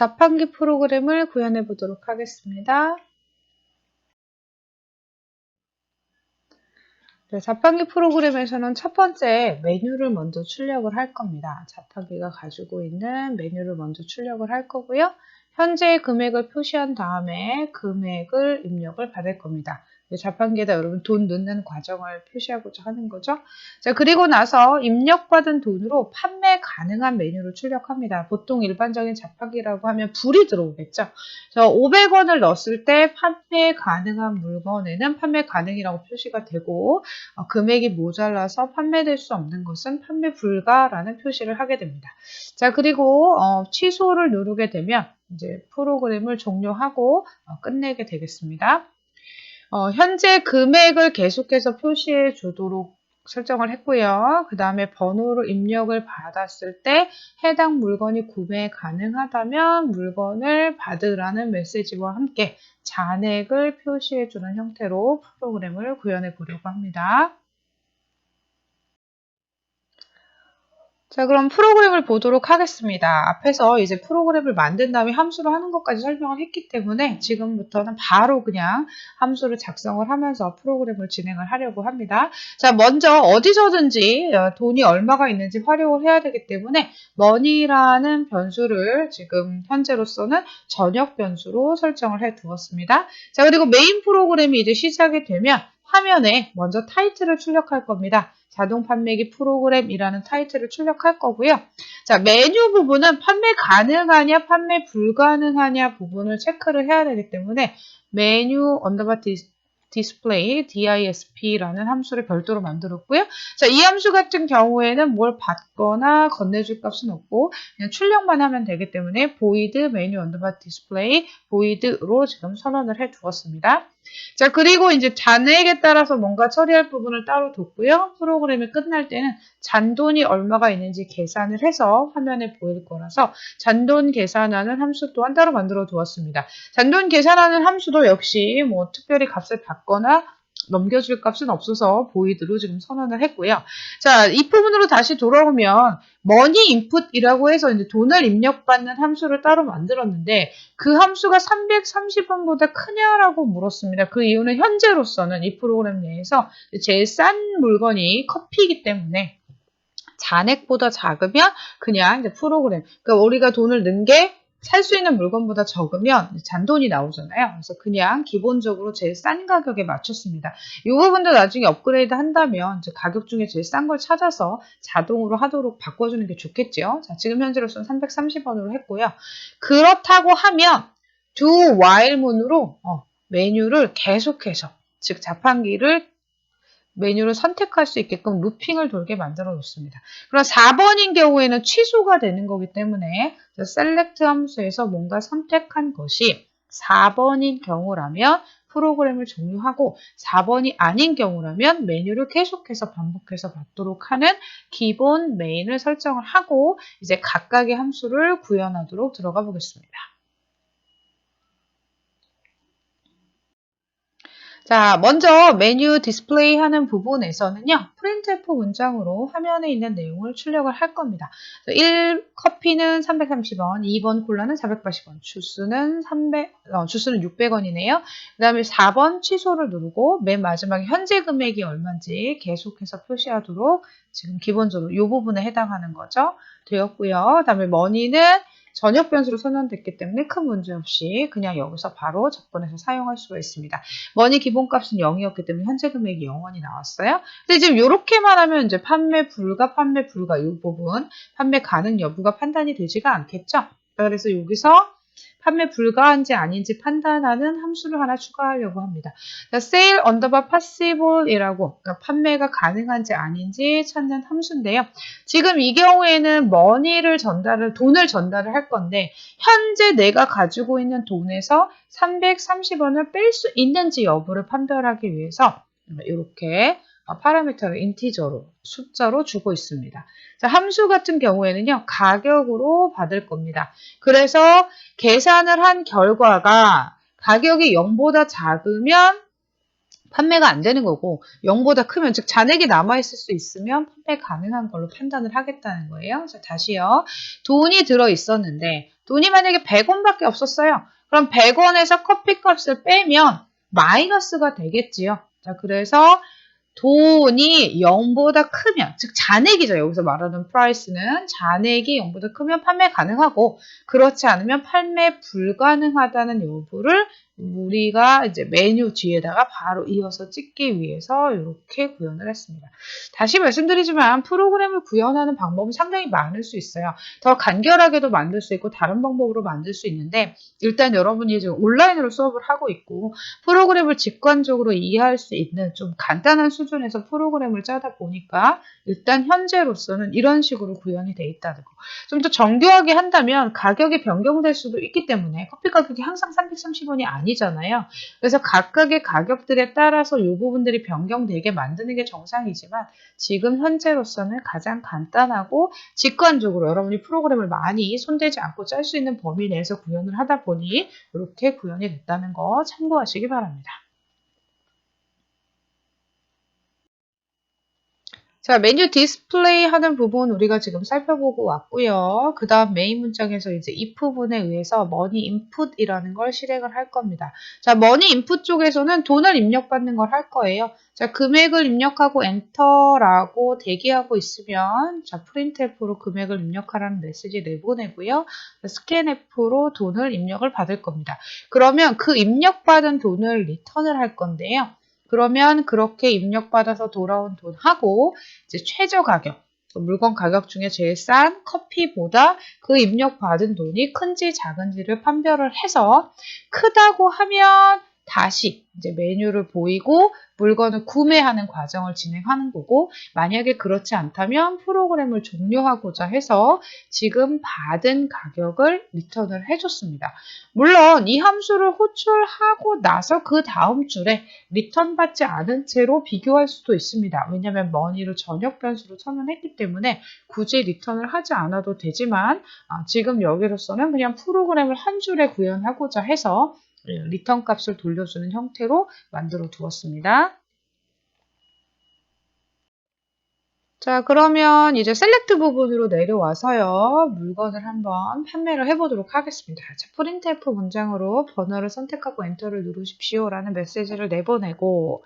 자판기 프로그램을 구현해 보도록 하겠습니다. 네, 자판기 프로그램에서는 첫 번째 메뉴를 먼저 출력을 할 겁니다. 자판기가 가지고 있는 메뉴를 먼저 출력을 할 거고요. 현재 금액을 표시한 다음에 금액을 입력을 받을 겁니다. 자판기에다 여러분 돈 넣는 과정을 표시하고자 하는 거죠. 자, 그리고 나서 입력받은 돈으로 판매 가능한 메뉴를 출력합니다. 보통 일반적인 자판기라고 하면 불이 들어오겠죠. 500원을 넣었을 때 판매 가능한 물건에는 판매 가능이라고 표시가 되고 금액이 모자라서 판매될 수 없는 것은 판매 불가라는 표시를 하게 됩니다. 자, 그리고 취소를 누르게 되면 이제 프로그램을 종료하고 끝내게 되겠습니다. 현재 금액을 계속해서 표시해 주도록 설정을 했고요. 그 다음에 번호를 입력을 받았을 때 해당 물건이 구매 가능하다면 물건을 받으라는 메시지와 함께 잔액을 표시해 주는 형태로 프로그램을 구현해 보려고 합니다. 자, 그럼 프로그램을 보도록 하겠습니다. 앞에서 이제 프로그램을 만든 다음에 함수로 하는 것까지 설명을 했기 때문에 지금부터는 바로 그냥 함수를 작성을 하면서 프로그램을 진행을 하려고 합니다. 자, 먼저 어디서든지 돈이 얼마가 있는지 활용을 해야 되기 때문에 money라는 변수를 지금 현재로서는 전역 변수로 설정을 해 두었습니다. 자, 그리고 메인 프로그램이 이제 시작이 되면 화면에 먼저 타이틀을 출력할 겁니다. 자동 판매기 프로그램이라는 타이틀을 출력할 거고요. 자, 메뉴 부분은 판매 가능하냐, 판매 불가능하냐 부분을 체크를 해야 되기 때문에 메뉴 언더바 디스플레이 disp라는 함수를 별도로 만들었고요. 자, 이 함수 같은 경우에는 뭘 받거나 건네줄 값은 없고 그냥 출력만 하면 되기 때문에 void 메뉴 언더바 디스플레이 void로 지금 선언을 해 두었습니다. 자, 그리고 이제 잔액에 따라서 뭔가 처리할 부분을 따로 뒀고요. 프로그램이 끝날 때는 잔돈이 얼마가 있는지 계산을 해서 화면에 보일 거라서 잔돈 계산하는 함수 또한 따로 만들어 두었습니다. 잔돈 계산하는 함수도 역시 뭐 특별히 값을 받거나 넘겨줄 값은 없어서 보이드로 지금 선언을 했고요. 자, 이 부분으로 다시 돌아오면 money input이라고 해서 이제 돈을 입력받는 함수를 따로 만들었는데 그 함수가 330원보다 크냐라고 물었습니다. 그 이유는 현재로서는 이 프로그램 내에서 제일 싼 물건이 커피이기 때문에 잔액보다 작으면 그냥 이제 프로그램, 그러니까 우리가 돈을 넣은 게 살 수 있는 물건보다 적으면 잔돈이 나오잖아요. 그래서 그냥 기본적으로 제일 싼 가격에 맞췄습니다. 이 부분도 나중에 업그레이드 한다면 이제 가격 중에 제일 싼 걸 찾아서 자동으로 하도록 바꿔주는 게 좋겠죠. 자, 지금 현재로서는 330원으로 했고요. 그렇다고 하면 do while 문으로 메뉴를 계속해서, 즉 자판기를 메뉴를 선택할 수 있게끔 루핑을 돌게 만들어 놓습니다. 그럼 4번인 경우에는 취소가 되는 거기 때문에 select 함수에서 뭔가 선택한 것이 4번인 경우라면 프로그램을 종료하고 4번이 아닌 경우라면 메뉴를 계속해서 반복해서 받도록 하는 기본 메인을 설정을 하고 이제 각각의 함수를 구현하도록 들어가 보겠습니다. 자, 먼저 메뉴 디스플레이 하는 부분에서는요. printf 문장으로 화면에 있는 내용을 출력을 할 겁니다. 1 커피는 330원, 2번 콜라는 480원, 주스는 600원이네요. 그 다음에 4번 취소를 누르고 맨 마지막에 현재 금액이 얼마인지 계속해서 표시하도록 지금 기본적으로 이 부분에 해당하는 거죠. 되었고요. 그 다음에 money는 전역 변수로 선언됐기 때문에 큰 문제 없이 그냥 여기서 바로 접근해서 사용할 수가 있습니다. 머니 기본값은 0이었기 때문에 현재 금액이 0원이 나왔어요. 근데 지금 이렇게만 하면 이제 판매 불가 이 부분, 판매 가능 여부가 판단이 되지가 않겠죠? 그래서 여기서 판매 불가한지 아닌지 판단하는 함수를 하나 추가하려고 합니다. sale 언더바 possible이라고 그러니까 판매가 가능한지 아닌지 찾는 함수인데요. 지금 이 경우에는 돈을 전달을 할 건데 현재 내가 가지고 있는 돈에서 330원을 뺄 수 있는지 여부를 판별하기 위해서 이렇게 파라미터를 인티저로 숫자로 주고 있습니다. 자, 함수 같은 경우에는요. 가격으로 받을 겁니다. 그래서 계산을 한 결과가 가격이 0보다 작으면 판매가 안 되는 거고 0보다 크면 즉 잔액이 남아있을 수 있으면 판매 가능한 걸로 판단을 하겠다는 거예요. 자, 다시요. 돈이 들어있었는데 돈이 만약에 100원밖에 없었어요. 그럼 100원에서 커피값을 빼면 마이너스가 되겠지요. 자, 그래서 돈이 0보다 크면, 즉 잔액이죠. 여기서 말하는 프라이스는 잔액이 0보다 크면 판매 가능하고, 그렇지 않으면 판매 불가능하다는 여부를 우리가 이제 메뉴 뒤에다가 바로 이어서 찍기 위해서 이렇게 구현을 했습니다. 다시 말씀드리지만 프로그램을 구현하는 방법은 상당히 많을 수 있어요. 더 간결하게도 만들 수 있고 다른 방법으로 만들 수 있는데, 일단 여러분이 지금 온라인으로 수업을 하고 있고 프로그램을 직관적으로 이해할 수 있는 좀 간단한 수준에서 프로그램을 짜다 보니까 일단 현재로서는 이런 식으로 구현이 돼 있다는 거. 좀 더 정교하게 한다면 가격이 변경될 수도 있기 때문에 커피 가격이 항상 330원이 아니잖아요. 그래서 각각의 가격들에 따라서 이 부분들이 변경되게 만드는 게 정상이지만 지금 현재로서는 가장 간단하고 직관적으로 여러분이 프로그램을 많이 손대지 않고 짤 수 있는 범위 내에서 구현을 하다 보니 이렇게 구현이 됐다는 거 참고하시기 바랍니다. 자, 메뉴 디스플레이 하는 부분 우리가 지금 살펴보고 왔고요. 그 다음 메인 문장에서 이제 if 부분에 의해서 money input이라는 걸 실행을 할 겁니다. 자, money input 쪽에서는 돈을 입력받는 걸 할 거예요. 자, 금액을 입력하고 엔터라고 대기하고 있으면 자, printf로 금액을 입력하라는 메시지 내보내고요. scanf로 돈을 입력을 받을 겁니다. 그러면 그 입력받은 돈을 리턴을 할 건데요. 그러면 그렇게 입력받아서 돌아온 돈하고 이제 최저 가격, 물건 가격 중에 제일 싼 커피보다 그 입력받은 돈이 큰지 작은지를 판별을 해서 크다고 하면 다시 이제 메뉴를 보이고 물건을 구매하는 과정을 진행하는 거고, 만약에 그렇지 않다면 프로그램을 종료하고자 해서 지금 받은 가격을 리턴을 해줬습니다. 물론 이 함수를 호출하고 나서 그 다음 줄에 리턴 받지 않은 채로 비교할 수도 있습니다. 왜냐하면 money를 전역 변수로 선언했기 때문에 굳이 리턴을 하지 않아도 되지만 지금 여기로서는 그냥 프로그램을 한 줄에 구현하고자 해서 리턴 값을 돌려주는 형태로 만들어 두었습니다. 자, 그러면 이제 셀렉트 부분으로 내려와서요. 물건을 한번 판매를 해보도록 하겠습니다. 자, printf 문장으로 번호를 선택하고 엔터를 누르십시오라는 메시지를 내보내고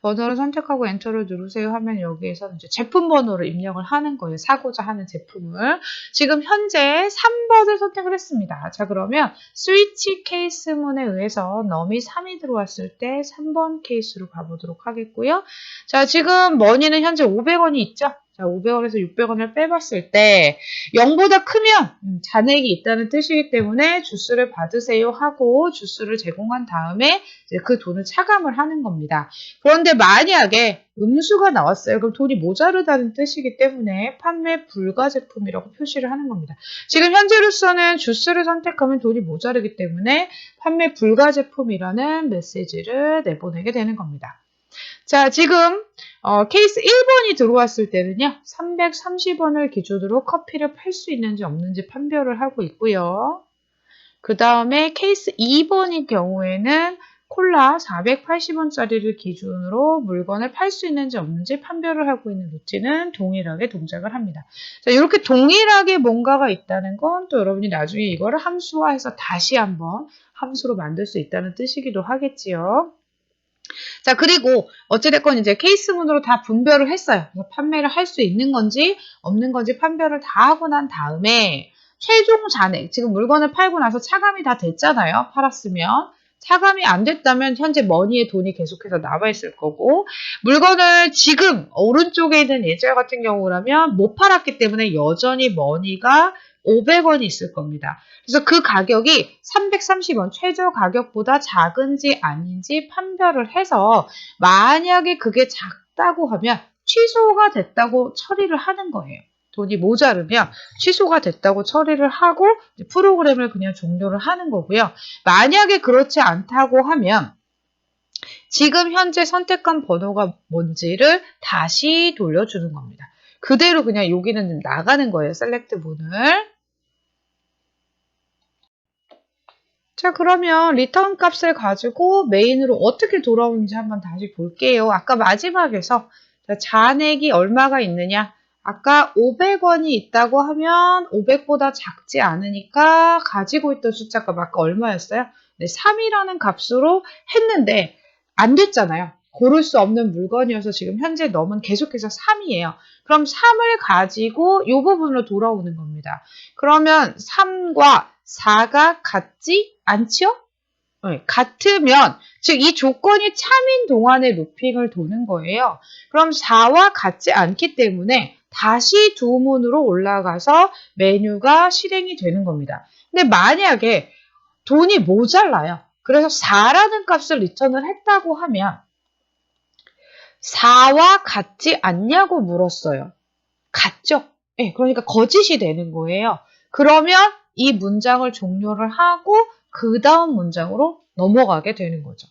번호를 선택하고 엔터를 누르세요 하면 여기에서 이제 제품 번호를 입력을 하는 거예요. 사고자 하는 제품을. 지금 현재 3번을 선택을 했습니다. 자, 그러면 스위치 케이스문에 의해서 넘이 3이 들어왔을 때 3번 케이스로 가보도록 하겠고요. 자, 지금 머니는 현재 500원이 있죠? 자, 500원에서 600원을 빼봤을 때 0보다 크면 잔액이 있다는 뜻이기 때문에 주스를 받으세요 하고 주스를 제공한 다음에 이제 그 돈을 차감을 하는 겁니다. 그런데 만약에 음수가 나왔어요. 그럼 돈이 모자르다는 뜻이기 때문에 판매 불가 제품이라고 표시를 하는 겁니다. 지금 현재로서는 주스를 선택하면 돈이 모자르기 때문에 판매 불가 제품이라는 메시지를 내보내게 되는 겁니다. 자, 지금 케이스 1번이 들어왔을 때는요. 330원을 기준으로 커피를 팔 수 있는지 없는지 판별을 하고 있고요. 그 다음에 케이스 2번인 경우에는 콜라 480원짜리를 기준으로 물건을 팔 수 있는지 없는지 판별을 하고 있는 루틴은 동일하게 동작을 합니다. 자, 이렇게 동일하게 뭔가가 있다는 건 또 여러분이 나중에 이거를 함수화해서 다시 한번 함수로 만들 수 있다는 뜻이기도 하겠지요. 자, 그리고 어찌됐건 이제 케이스문으로 다 분별을 했어요. 판매를 할 수 있는 건지 없는 건지 판별을 다 하고 난 다음에 최종 잔액, 지금 물건을 팔고 나서 차감이 다 됐잖아요. 팔았으면. 차감이 안 됐다면 현재 머니의 돈이 계속해서 남아 있을 거고, 물건을 지금 오른쪽에 있는 예절 같은 경우라면 못 팔았기 때문에 여전히 머니가 500원이 있을 겁니다. 그래서 그 가격이 330원 최저 가격보다 작은지 아닌지 판별을 해서 만약에 그게 작다고 하면 취소가 됐다고 처리를 하는 거예요. 돈이 모자르면 취소가 됐다고 처리를 하고 프로그램을 그냥 종료를 하는 거고요. 만약에 그렇지 않다고 하면 지금 현재 선택한 번호가 뭔지를 다시 돌려주는 겁니다. 그대로 그냥 여기는 나가는 거예요. 셀렉트 문을. 자, 그러면 리턴 값을 가지고 메인으로 어떻게 돌아오는지 한번 다시 볼게요. 아까 마지막에서 잔액이 얼마가 있느냐? 아까 500원이 있다고 하면 500보다 작지 않으니까 가지고 있던 숫자가 아까 얼마였어요? 네, 3이라는 값으로 했는데 안 됐잖아요. 고를 수 없는 물건이어서 지금 현재 넘은 계속해서 3이에요. 그럼 3을 가지고 이 부분으로 돌아오는 겁니다. 그러면 3과 4가 같지 않죠? 네, 같으면 즉 이 조건이 참인 동안에 루핑을 도는 거예요. 그럼 4와 같지 않기 때문에 다시 두 문으로 올라가서 메뉴가 실행이 되는 겁니다. 근데 만약에 돈이 모자라요. 그래서 4라는 값을 리턴을 했다고 하면 4와 같지 않냐고 물었어요. 같죠? 네, 그러니까 거짓이 되는 거예요. 그러면 이 문장을 종료를 하고 그 다음 문장으로 넘어가게 되는 거죠.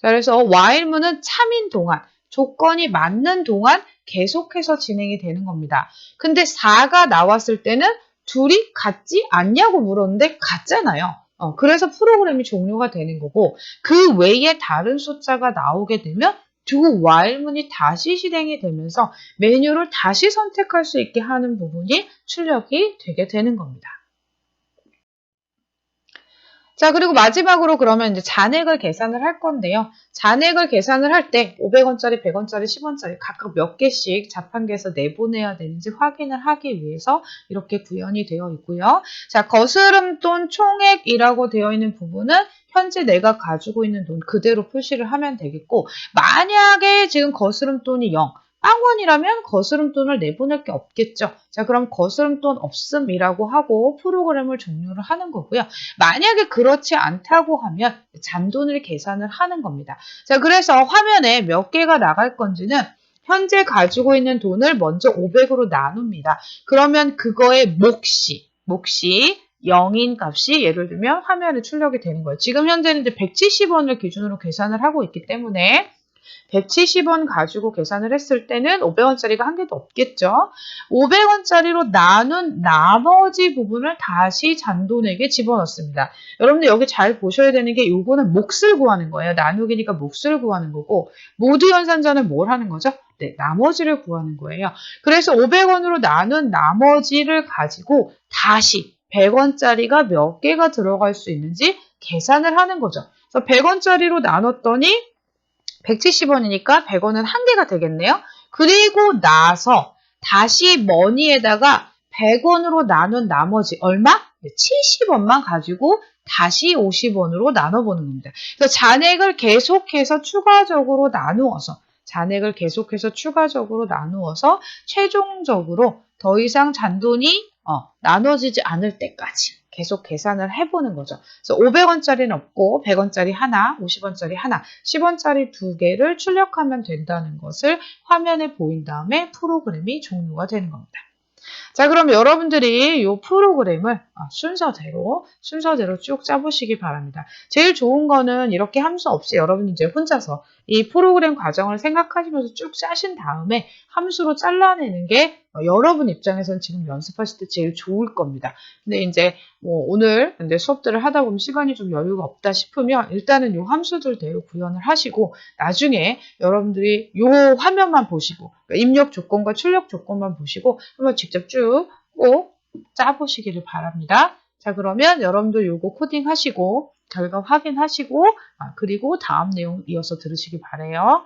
자, 그래서 while문은 참인 동안, 조건이 맞는 동안 계속해서 진행이 되는 겁니다. 근데 4가 나왔을 때는 둘이 같지 않냐고 물었는데 같잖아요. 그래서 프로그램이 종료가 되는 거고 그 외에 다른 숫자가 나오게 되면 두 while문이 다시 실행이 되면서 메뉴를 다시 선택할 수 있게 하는 부분이 출력이 되게 되는 겁니다. 자, 그리고 마지막으로 그러면 이제 잔액을 계산을 할 건데요. 잔액을 계산을 할 때 500원짜리, 100원짜리, 10원짜리 각각 몇 개씩 자판기에서 내보내야 되는지 확인을 하기 위해서 이렇게 구현이 되어 있고요. 자, 거스름돈 총액이라고 되어 있는 부분은 현재 내가 가지고 있는 돈 그대로 표시를 하면 되겠고 만약에 지금 거스름돈이 0, 빵원이라면 거스름돈을 내보낼 게 없겠죠. 자, 그럼 거스름돈 없음이라고 하고 프로그램을 종료를 하는 거고요. 만약에 그렇지 않다고 하면 잔돈을 계산을 하는 겁니다. 자, 그래서 화면에 몇 개가 나갈 건지는 현재 가지고 있는 돈을 먼저 500으로 나눕니다. 그러면 그거의 몫이 0인 값이 예를 들면 화면에 출력이 되는 거예요. 지금 현재는 이제 170원을 기준으로 계산을 하고 있기 때문에 170원 가지고 계산을 했을 때는 500원짜리가 한 개도 없겠죠. 500원짜리로 나눈 나머지 부분을 다시 잔돈에게 집어넣습니다. 여러분들 여기 잘 보셔야 되는 게 이거는 몫을 구하는 거예요. 나누기니까 몫을 구하는 거고 모두 연산자는 뭘 하는 거죠? 네, 나머지를 구하는 거예요. 그래서 500원으로 나눈 나머지를 가지고 다시 100원짜리가 몇 개가 들어갈 수 있는지 계산을 하는 거죠. 그래서 100원짜리로 나눴더니 170원이니까 100원은 한 개가 되겠네요. 그리고 나서 다시 머니에다가 100원으로 나눈 나머지 얼마? 70원만 가지고 다시 50원으로 나눠보는 겁니다. 그래서 잔액을 계속해서 추가적으로 나누어서 최종적으로 더 이상 잔돈이 나눠지지 않을 때까지 계속 계산을 해보는 거죠. 그래서 500원짜리는 없고 100원짜리 하나, 50원짜리 하나, 10원짜리 두 개를 출력하면 된다는 것을 화면에 보인 다음에 프로그램이 종료가 되는 겁니다. 자, 그럼 여러분들이 이 프로그램을 순서대로 쭉 짜보시기 바랍니다. 제일 좋은 거는 이렇게 함수 없이 여러분이 이제 혼자서 이 프로그램 과정을 생각하시면서 쭉 짜신 다음에 함수로 잘라내는 게 여러분 입장에서는 지금 연습하실 때 제일 좋을 겁니다. 근데 이제 오늘 근데 수업들을 하다 보면 시간이 좀 여유가 없다 싶으면 일단은 이 함수들대로 구현을 하시고 나중에 여러분들이 이 화면만 보시고 그러니까 입력 조건과 출력 조건만 보시고 한번 직접 쭉 꼭 짜보시기를 바랍니다. 자, 그러면 여러분들 요거 코딩 하시고 결과 확인하시고 그리고 다음 내용 이어서 들으시기 바래요.